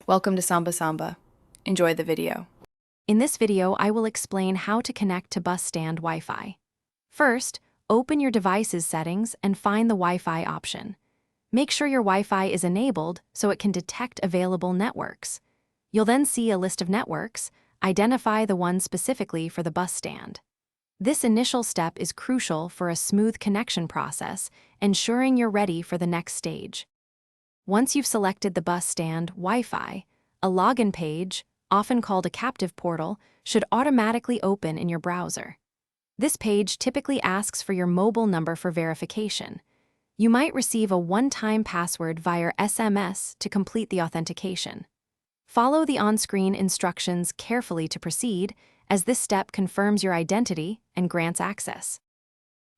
Welcome to Samba Samba. Enjoy the video. In this video, I will explain how to connect to bus stand Wi-Fi. First, open your device's settings and find the Wi-Fi option. Make sure your Wi-Fi is enabled so it can detect available networks. You'll then see a list of networks. Identify the one specifically for the bus stand. This initial step is crucial for a smooth connection process, ensuring you're ready for the next stage. Once you've selected the bus stand Wi-Fi, a login page, often called a captive portal, should automatically open in your browser. This page typically asks for your mobile number for verification. You might receive a one-time password via SMS to complete the authentication. Follow the on-screen instructions carefully to proceed, as this step confirms your identity and grants access.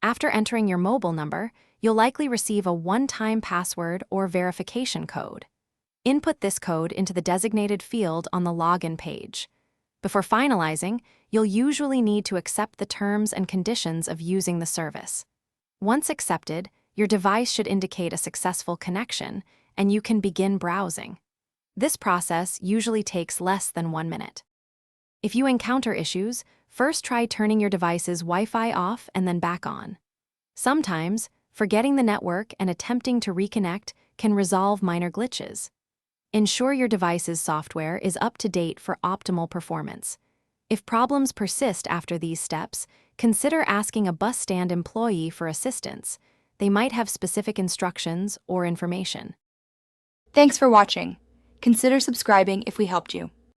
After entering your mobile number, you'll likely receive a one-time password or verification code. Input this code into the designated field on the login page. Before finalizing, you'll usually need to accept the terms and conditions of using the service. Once accepted, your device should indicate a successful connection, and you can begin browsing. This process usually takes less than 1 minute. If you encounter issues, first try turning your device's Wi-Fi off and then back on. Sometimes, forgetting the network and attempting to reconnect can resolve minor glitches. Ensure your device's software is up to date for optimal performance. If problems persist after these steps, consider asking a bus stand employee for assistance. They might have specific instructions or information. Thanks for watching. Consider subscribing if we helped you.